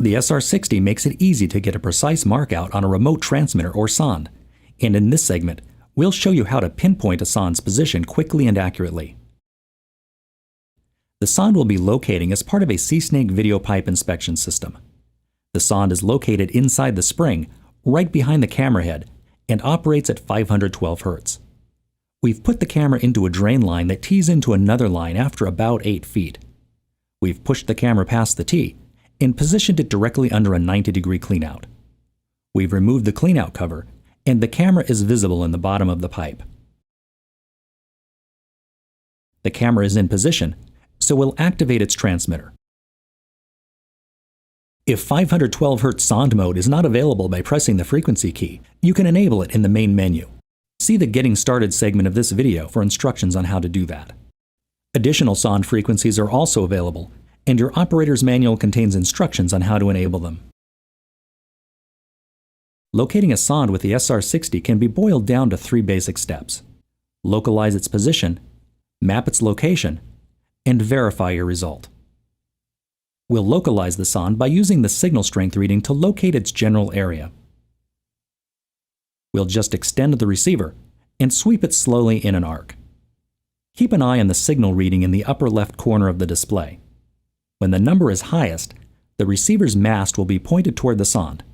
The SR-60 makes it easy to get a precise mark out on a remote transmitter or sonde, and in this segment, we'll show you how to pinpoint a sonde's position quickly and accurately. The sonde will be locating as part of a SeekTech video pipe inspection system. The sonde is located inside the spring, right behind the camera head, and operates at 512 Hz. We've put the camera into a drain line that tees into another line after about 8 feet. We've pushed the camera past the tee and positioned it directly under a 90-degree cleanout. We've removed the cleanout cover, and the camera is visible in the bottom of the pipe. The camera is in position, so we'll activate its transmitter. If 512 Hz sonde mode is not available by pressing the frequency key, you can enable it in the main menu. See the Getting Started segment of this video for instructions on how to do that. Additional sonde frequencies are also available, and your operator's manual contains instructions on how to enable them. Locating a sonde with the SR-60 can be boiled down to 3 basic steps: localize its position, map its location, and verify your result. We'll localize the sonde by using the signal strength reading to locate its general area. We'll just extend the receiver and sweep it slowly in an arc. Keep an eye on the signal reading in the upper left corner of the display. When the number is highest, the receiver's mast will be pointed toward the sonde.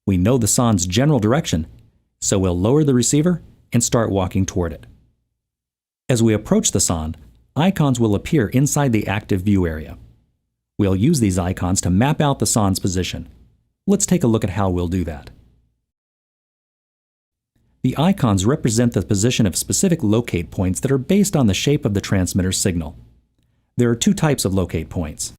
We know the sonde's general direction, so we'll lower the receiver and start walking toward it. As we approach the sonde, icons will appear inside the active view area. We'll use these icons to map out the sonde's position. Let's take a look at how we'll do that. The icons represent the position of specific locate points that are based on the shape of the transmitter's signal. There are 2 types of locate points.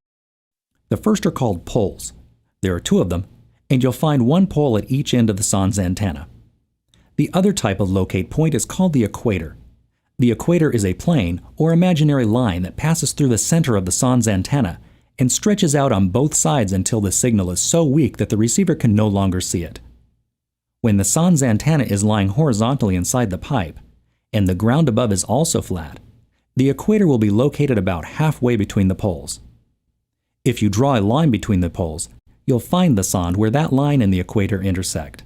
The first are called poles. There are 2 of them, and you'll find 1 pole at each end of the sonde's antenna. The other type of locate point is called the equator. The equator is a plane or imaginary line that passes through the center of the sonde's antenna and stretches out on both sides until the signal is so weak that the receiver can no longer see it. When the sonde's antenna is lying horizontally inside the pipe, and the ground above is also flat, the equator will be located about halfway between the poles. If you draw a line between the poles, you'll find the sonde where that line and the equator intersect.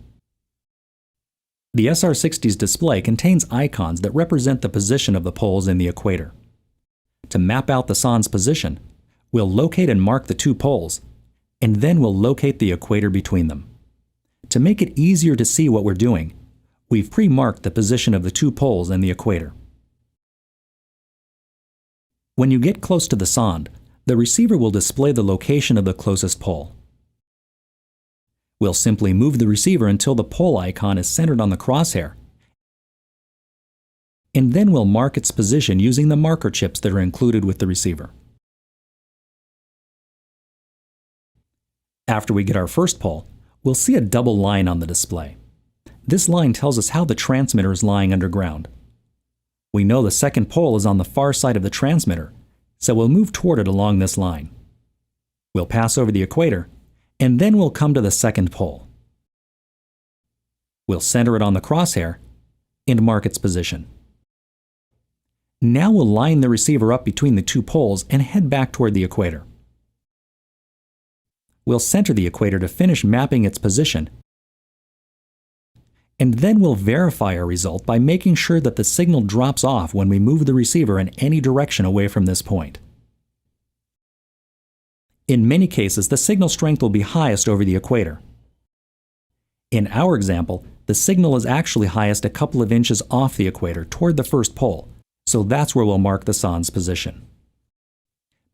The SR-60's display contains icons that represent the position of the poles in the equator. To map out the sonde's position, we'll locate and mark the 2 poles, and then we'll locate the equator between them. To make it easier to see what we're doing, we've pre-marked the position of the 2 poles and the equator. When you get close to the sonde, the receiver will display the location of the closest pole. We'll simply move the receiver until the pole icon is centered on the crosshair, and then we'll mark its position using the marker chips that are included with the receiver. After we get our first pole, we'll see a double line on the display. This line tells us how the transmitter is lying underground. We know the second pole is on the far side of the transmitter, so we'll move toward it along this line. We'll pass over the equator, and then we'll come to the second pole. We'll center it on the crosshair and mark its position. Now we'll line the receiver up between the 2 poles and head back toward the equator. We'll center the equator to finish mapping its position, and then we'll verify our result by making sure that the signal drops off when we move the receiver in any direction away from this point. In many cases, the signal strength will be highest over the equator. In our example, the signal is actually highest a couple of inches off the equator toward the first pole, so that's where we'll mark the sonde's position.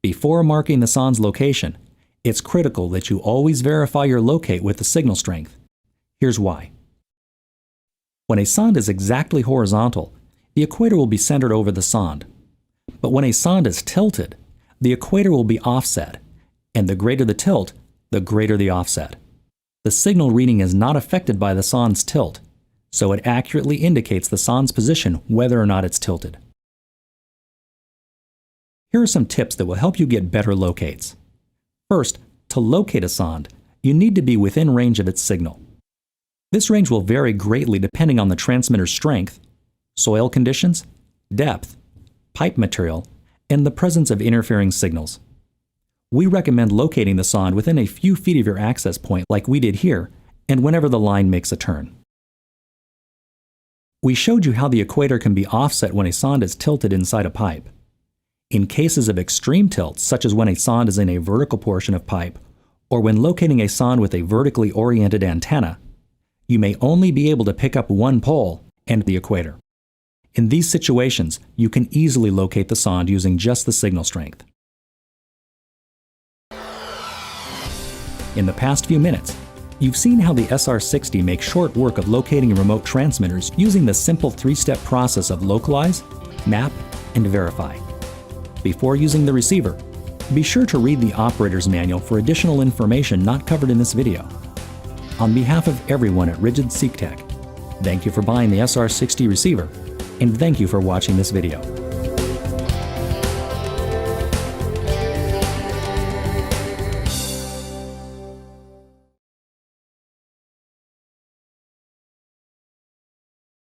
Before marking the sonde's location, it's critical that you always verify your locate with the signal strength. Here's why. When a sonde is exactly horizontal, the equator will be centered over the sonde. But when a sonde is tilted, the equator will be offset, and the greater the tilt, the greater the offset. The signal reading is not affected by the sonde's tilt, so it accurately indicates the sonde's position whether or not it's tilted. Here are some tips that will help you get better locates. First, to locate a sonde, you need to be within range of its signal. This range will vary greatly depending on the transmitter's strength, soil conditions, depth, pipe material, and the presence of interfering signals. We recommend locating the sonde within a few feet of your access point like we did here, and whenever the line makes a turn. We showed you how the equator can be offset when a sonde is tilted inside a pipe. In cases of extreme tilt, such as when a sonde is in a vertical portion of pipe, or when locating a sonde with a vertically oriented antenna, you may only be able to pick up one pole and the equator. In these situations, you can easily locate the sonde using just the signal strength. In the past few minutes, you've seen how the SR-60 makes short work of locating remote transmitters using the simple three-step process of localize, map, and verify. Before using the receiver, be sure to read the operator's manual for additional information not covered in this video. On behalf of everyone at Rigid SeekTech, thank you for buying the SR-60 receiver, and thank you for watching this video.